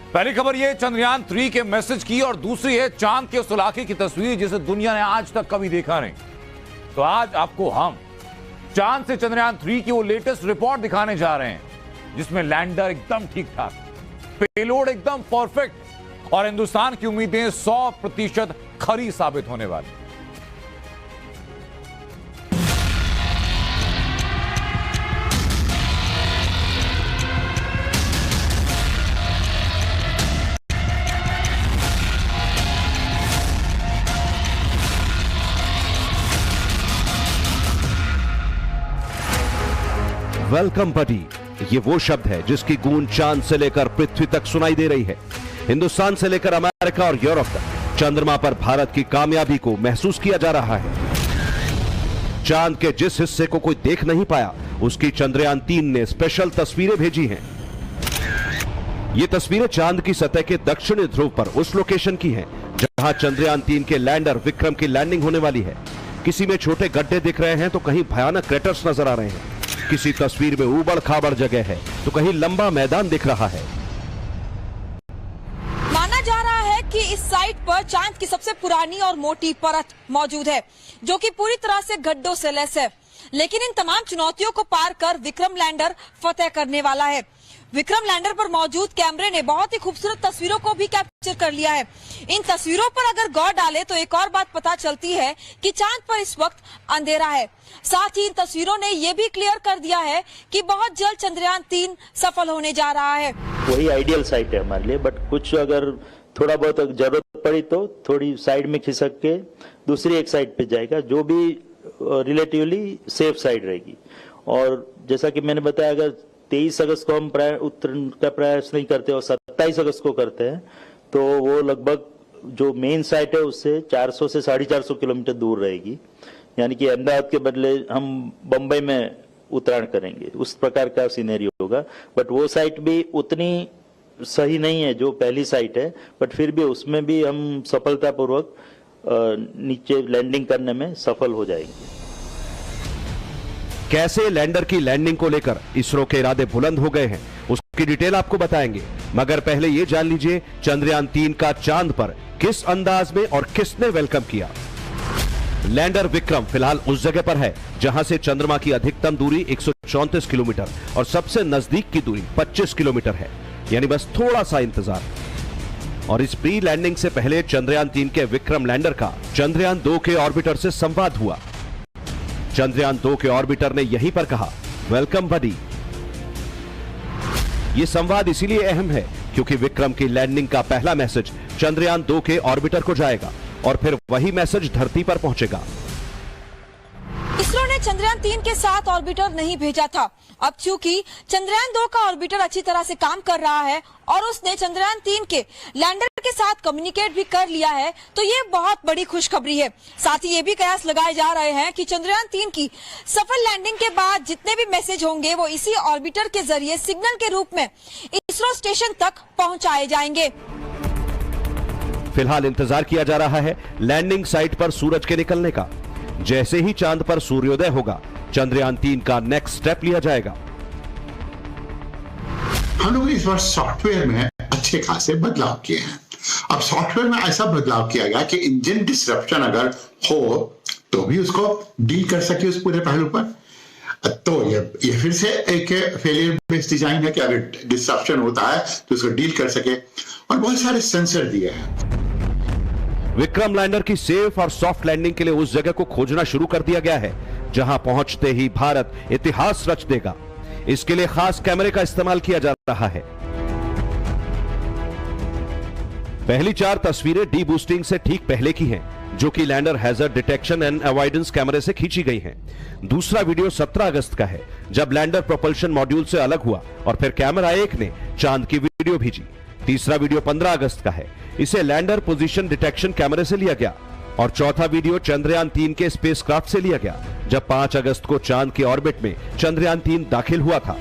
पहली खबर ये चंद्रयान 3 के मैसेज की और दूसरी है चांद के उस इलाके की तस्वीर जिसे दुनिया ने आज तक कभी देखा नहीं। तो आज आपको हम चांद से चंद्रयान 3 की वो लेटेस्ट रिपोर्ट दिखाने जा रहे हैं जिसमें लैंडर एकदम ठीक ठाक, पेलोड एकदम परफेक्ट और हिंदुस्तान की उम्मीदें 100% खरी साबित होने वाली। वेलकम बडी, ये वो शब्द है जिसकी गूंज चांद से लेकर पृथ्वी तक सुनाई दे रही है। हिंदुस्तान से लेकर अमेरिका और यूरोप तक चंद्रमा पर भारत की कामयाबी को महसूस किया जा रहा है। चांद के जिस हिस्से को कोई देख नहीं पाया उसकी चंद्रयान 3 ने स्पेशल तस्वीरें भेजी हैं। ये तस्वीरें चांद की सतह के दक्षिणी ध्रुव पर उस लोकेशन की हैं जहां चंद्रयान 3 के लैंडर विक्रम की लैंडिंग होने वाली है। किसी में छोटे गड्ढे दिख रहे हैं तो कहीं भयानक क्रेटर्स नजर आ रहे हैं। किसी तस्वीर में उबड़ खाबड़ जगह है तो कहीं लंबा मैदान दिख रहा है। माना जा रहा है कि इस साइट पर चांद की सबसे पुरानी और मोटी परत मौजूद है जो कि पूरी तरह से गड्ढों से लैस है। लेकिन इन तमाम चुनौतियों को पार कर विक्रम लैंडर फतेह करने वाला है। विक्रम लैंडर पर मौजूद कैमरे ने बहुत ही खूबसूरत तस्वीरों को भी कैप्चर कर लिया है। इन तस्वीरों पर अगर गौर डालें तो एक और बात पता चलती है कि चांद पर इस वक्त अंधेरा है। साथ ही इन तस्वीरों ने ये भी क्लियर कर दिया है कि बहुत जल्द चंद्रयान 3 सफल होने जा रहा है। वही आइडियल साइट है हमारे लिए, बट कुछ अगर थोड़ा बहुत जरूरत पड़ी तो थोड़ी साइड में खिसक के दूसरी एक साइड पे जाएगा जो भी रिलेटिवली सेफ साइड रहेगी। और जैसा कि मैंने बताया, अगर 23 अगस्त को हम उतरने का प्रयास नहीं करते और 27 अगस्त को करते हैं तो वो लगभग जो मेन साइट है उससे 400 से 450 किलोमीटर दूर रहेगी। यानी कि अहमदाबाद के बदले हम बम्बई में उतराण करेंगे, उस प्रकार का सिनेरियो होगा। बट वो साइट भी उतनी सही नहीं है जो पहली साइट है, बट फिर भी उसमें भी हम सफलतापूर्वक नीचे लैंडिंग करने में सफल हो जाएंगे। कैसे लैंडर की लैंडिंग को लेकर इसरो के इरादे बुलंद हो गए हैं उसकी डिटेल आपको बताएंगे, मगर पहले यह जान लीजिए चंद्रयान 3 का चांद पर किस अंदाज में और किसने वेलकम किया। लैंडर विक्रम फिलहाल उस जगह पर है जहां से चंद्रमा की अधिकतम दूरी 134 किलोमीटर और सबसे नजदीक की दूरी 25 किलोमीटर है, यानी बस थोड़ा सा इंतजार। और इस प्री लैंडिंग से पहले चंद्रयान 3 के विक्रम लैंडर का चंद्रयान 2 के ऑर्बिटर से संवाद हुआ। चंद्रयान 2 के ऑर्बिटर ने यहीं पर कहा, वेलकम बडी। यह संवाद इसीलिए अहम है क्योंकि विक्रम की लैंडिंग का पहला मैसेज चंद्रयान 2 के ऑर्बिटर को जाएगा और फिर वही मैसेज धरती पर पहुंचेगा। इसरो ने चंद्रयान 3 के साथ ऑर्बिटर नहीं भेजा था। अब चूंकि चंद्रयान 2 का ऑर्बिटर अच्छी तरह से काम कर रहा है और उसने चंद्रयान 3 के लैंडर के साथ कम्युनिकेट भी कर लिया है तो ये बहुत बड़ी खुशखबरी है। साथ ही ये भी कयास लगाए जा रहे हैं कि चंद्रयान 3 की सफल लैंडिंग के बाद जितने भी मैसेज होंगे वो इसी ऑर्बिटर के जरिए सिग्नल के रूप में इसरो स्टेशन तक पहुंचाए जाएंगे। फिलहाल इंतजार किया जा रहा है लैंडिंग साइट पर सूरज के निकलने का। जैसे ही चांद पर सूर्योदय होगा चंद्रयान 3 का नेक्स्ट स्टेप लिया जाएगा। हम लोग इस बार सॉफ्टवेयर में अच्छे खासे बदलाव किए हैं। अब सॉफ्टवेयर में ऐसा बदलाव किया गया कि इंजन डिसरप्शन अगर हो तो भी उसको डील कर सके उस पूरे पहलू पर। तो ये फिर से एक फेलियर बेस्ड डिजाइन है कि अगर डिसरप्शन होता है तो उसको डील कर सके, और बहुत सारे सेंसर दिए हैं। विक्रम लैंडर की सेफ और सॉफ्ट लैंडिंग के लिए उस जगह को खोजना शुरू कर दिया गया है जहां पहुंचते ही भारत इतिहास रच देगा। इसके लिए खास कैमरे का इस्तेमाल किया जा रहा है। पहली 4 तस्वीरें डी बूस्टिंग से ठीक पहले की हैं, जो कि lander hazard detection and avoidance कैमरे से खींची गई हैं। दूसरा वीडियो 17 अगस्त का है जब लैंडर प्रोपल्शन मॉड्यूल से अलग हुआ और फिर कैमरा 1 ने चांद की वीडियो भेजी। तीसरा वीडियो 15 अगस्त का है, इसे लैंडर पोजीशन डिटेक्शन कैमरे से लिया गया। और चौथा वीडियो चंद्रयान 3 के स्पेसक्राफ्ट से लिया गया जब 5 अगस्त को चांद की ऑर्बिट में चंद्रयान 3 दाखिल हुआ था।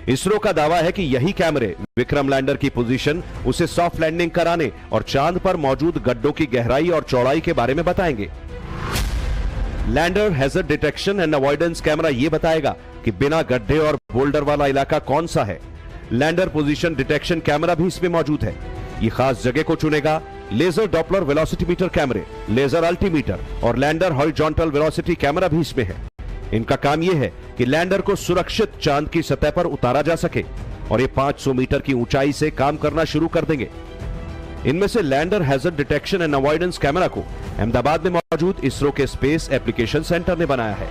इसरो का दावा है कि यही कैमरे विक्रम लैंडर की पोजीशन उसे सॉफ्ट लैंडिंग कराने और चांद पर मौजूद गड्ढों की गहराई और चौड़ाई के बारे में बताएंगे। Lander hazard detection and avoidance camera यह बताएगा कि बिना गड्ढे और बोल्डर वाला इलाका कौन सा है। लैंडर पोजीशन डिटेक्शन कैमरा भी इसमें मौजूद है। ये खास जगह को चुनेगा, लेजर डॉपलर वेलोसिटी मीटर कैमरे, लेजर अल्टीमीटर और लैंडर हॉरिजॉन्टल वेलोसिटी कैमरा भी इसमें है। इनका काम यह है कि लैंडर को सुरक्षित चांद की सतह पर उतारा जा सके और ये 500 मीटर की ऊंचाई से काम करना शुरू कर देंगे। इनमें से lander hazard detection and avoidance camera को अहमदाबाद में मौजूद इसरो के स्पेस एप्लीकेशन सेंटर ने बनाया है।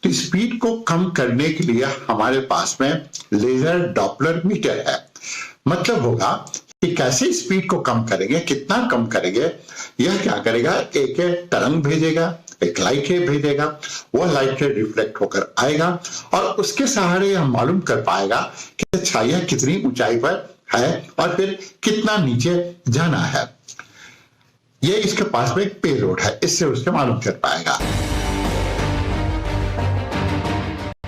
तो स्पीड को कम करने के लिए हमारे पास में लेजर डॉपलर मीटर है। मतलब होगा कि कैसे स्पीड को कम करेंगे, कितना कम करेंगे, यह क्या करेगा, एक तरंग भेजेगा, एक लाइट रे भेजेगा, वह लाइट रे रिफ्लेक्ट होकर आएगा और उसके सहारे यह मालूम कर पाएगा कि छाया कितनी ऊंचाई पर है और फिर कितना नीचे जाना है। यह इसके पास में एक पेलोड है, इससे उसके मालूम कर पाएगा।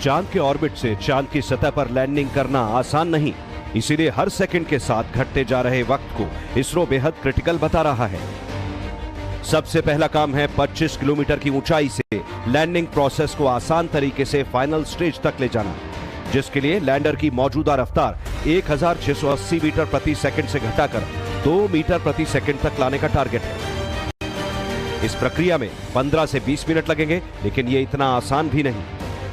चांद के ऑर्बिट से चांद की सतह पर लैंडिंग करना आसान नहीं, इसीलिए हर सेकंड के साथ घटते जा रहे वक्त को इसरो बेहद क्रिटिकल बता रहा है। सबसे पहला काम है 25 किलोमीटर की ऊंचाई से लैंडिंग प्रोसेस को आसान तरीके से फाइनल स्टेज तक ले जाना, जिसके लिए लैंडर की मौजूदा रफ्तार 1680 मीटर प्रति सेकंड से घटाकर 2 मीटर प्रति सेकंड तक लाने का टारगेट है। इस प्रक्रिया में 15 से 20 मिनट लगेंगे, लेकिन यह इतना आसान भी नहीं।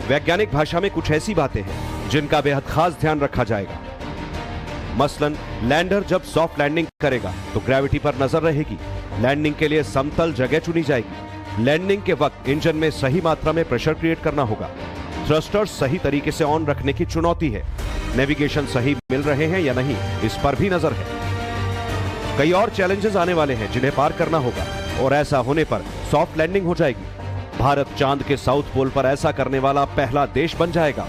वैज्ञानिक भाषा में कुछ ऐसी बातें हैं जिनका बेहद खास ध्यान रखा जाएगा। मसलन लैंडर जब सॉफ्ट लैंडिंग करेगा तो ग्रेविटी पर नजर रहेगी। लैंडिंग के लिए समतल जगह चुनी जाएगी। लैंडिंग के वक्त इंजन में सही मात्रा में प्रेशर क्रिएट करना होगा। थ्रस्टर्स सही तरीके से ऑन रखने की चुनौती है। नेविगेशन सही मिल रहे हैं या नहीं, इस पर भी नजर है। कई और चैलेंजेस आने वाले हैं जिन्हें पार करना होगा और ऐसा होने पर सॉफ्ट लैंडिंग हो जाएगी। भारत चांद के साउथ पोल पर ऐसा करने वाला पहला देश बन जाएगा,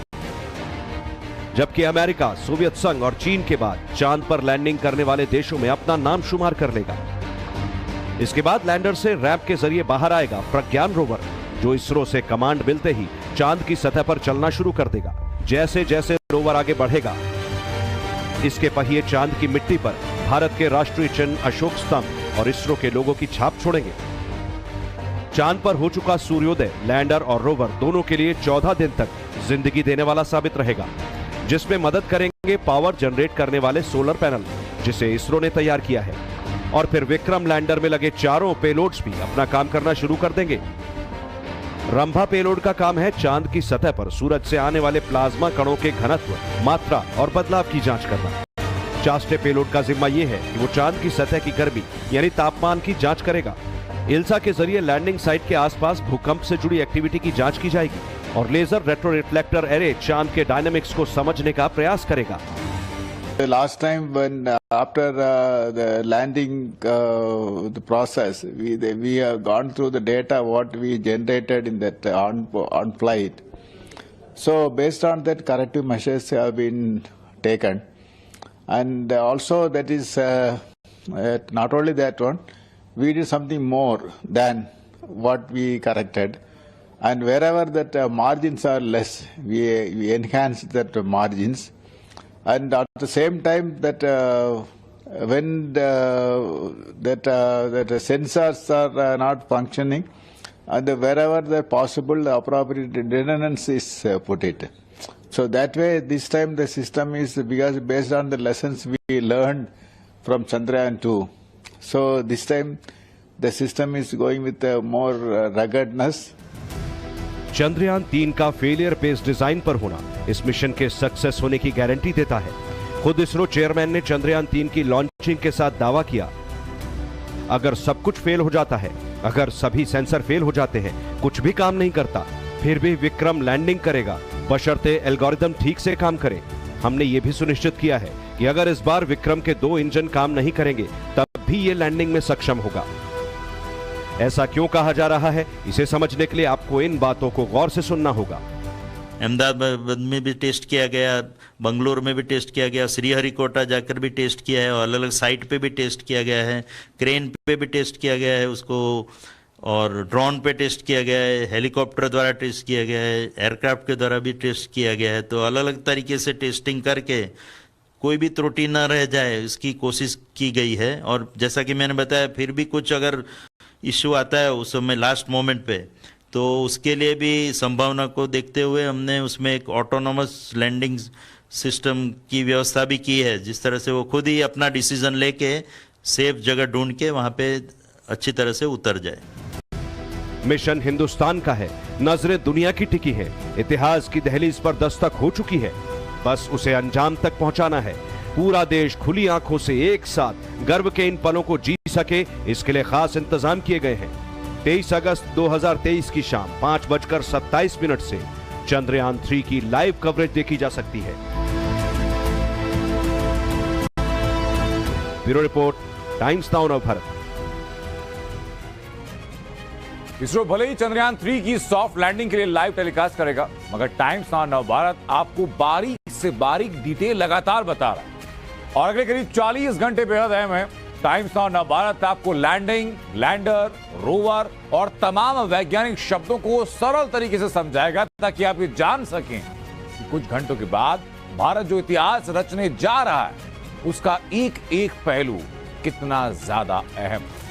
जबकि अमेरिका, सोवियत संघ और चीन के बाद चांद पर लैंडिंग करने वाले देशों में अपना नाम शुमार कर लेगा। इसके बाद लैंडर से रैंप के जरिए बाहर आएगा प्रज्ञान रोवर, जो इसरो से कमांड मिलते ही चांद की सतह पर चलना शुरू कर देगा। जैसे जैसे रोवर आगे बढ़ेगा, इसके पहिए चांद की मिट्टी पर भारत के राष्ट्रीय चिन्ह अशोक स्तंभ और इसरो के लोगों की छाप छोड़ेंगे। चांद पर हो चुका सूर्योदय लैंडर और रोवर दोनों के लिए 14 दिन तक जिंदगी देने वाला साबित रहेगा, जिसमें मदद करेंगे पावर जनरेट करने वाले सोलर पैनल, जिसे इसरो ने तैयार किया है। और फिर विक्रम लैंडर में लगे चारों पेलोड्स भी अपना काम करना शुरू कर देंगे। रंभा पेलोड का काम है चांद की सतह पर सूरज से आने वाले प्लाज्मा कणों के घनत्व, मात्रा और बदलाव की जांच करना। चास्टे पेलोड का जिम्मा यह है कि वो चांद की सतह की गर्मी यानी तापमान की जांच करेगा। इल्सा के जरिए लैंडिंग साइट के आसपास भूकंप से जुड़ी एक्टिविटी की जांच की जाएगी और लेजर रेट्रो रिफ्लेक्टर एरे चांद के डायनामिक्स को समझने का प्रयास करेगा। The last time when after the landing the process, we have gone through the data what we generated in that on flight. So based on that, corrective measures have been taken, and also that is not only that one, we did something more than what we corrected, and wherever that margins are less, we enhanced that margins. And at the same time, that when that sensors are not functioning, and wherever they're possible, the appropriate redundancy is put it. So that way, this time the system is because based on the lessons we learned from Chandrayaan-2. So this time, the system is going with more ruggedness. Chandrayaan 3 का failure based design पर होना इस mission के success होने की guarantee देता है। खुद इसरो चेयरमैन ने चंद्रयान 3 की लॉन्चिंग के साथ दावा किया, अगर सब कुछ फेल हो जाता है, अगर सभी सेंसर फेल हो जाते हैं, कुछ भी काम नहीं करता, फिर भी विक्रम लैंडिंग करेगा, बशर्ते एल्गोरिथम ठीक से काम करे। हमने ये भी सुनिश्चित किया है कि अगर इस बार विक्रम के 2 इंजन काम नहीं करेंगे, तब भी ये लैंडिंग में सक्षम होगा। ऐसा क्यों कहा जा रहा है, इसे समझने के लिए आपको इन बातों को गौर से सुनना होगा। अहमदाबाद में भी टेस्ट किया गया, बंगलोर में भी टेस्ट किया गया, श्रीहरिकोटा जाकर भी टेस्ट किया है और अलग अलग साइट पे भी टेस्ट किया गया है, क्रेन पे भी टेस्ट किया गया है उसको, और ड्रोन पे टेस्ट किया गया है, हेलीकॉप्टर द्वारा टेस्ट किया गया है, एयरक्राफ्ट के द्वारा भी टेस्ट किया गया है। तो अलग अलग तरीके से टेस्टिंग करके कोई भी त्रुटि न रह जाए इसकी कोशिश की गई है। और जैसा कि मैंने बताया, फिर भी कुछ अगर इश्यू आता है उस समय लास्ट मोमेंट पे, तो उसके लिए भी संभावना को देखते हुए हमने उसमें एक ऑटोनोमस लैंडिंग सिस्टम की व्यवस्था भी की है, जिस तरह से वो खुद ही अपना डिसीजन लेके सेफ जगह ढूंढ के वहां पे अच्छी तरह से उतर जाए। मिशन हिंदुस्तान का है, नजरें दुनिया की टिकी है, इतिहास की दहलीज पर दस्तक हो चुकी है, बस उसे अंजाम तक पहुंचाना है। पूरा देश खुली आंखों से एक साथ गर्व के इन पलों को जी सके, इसके लिए खास इंतजाम किए गए हैं। 23 अगस्त 2023 की शाम 5:27 से चंद्रयान 3 की लाइव कवरेज देखी जा सकती है। Bureau report, times now Navbharat. ISRO भले ही चंद्रयान 3 की सॉफ्ट लैंडिंग के लिए लाइव टेलीकास्ट करेगा, मगर टाइम्स नाउ नवभारत आपको बारीक से बारीक डिटेल लगातार बता रहा है। और अगले करीब 40 घंटे बेहद अहम है। टाइम्स नाउ नवभारत आपको लैंडिंग, लैंडर, रोवर और तमाम वैज्ञानिक शब्दों को सरल तरीके से समझाएगा, ताकि आप ये जान सकें कि कुछ घंटों के बाद भारत जो इतिहास रचने जा रहा है, उसका एक एक पहलू कितना ज्यादा अहम है।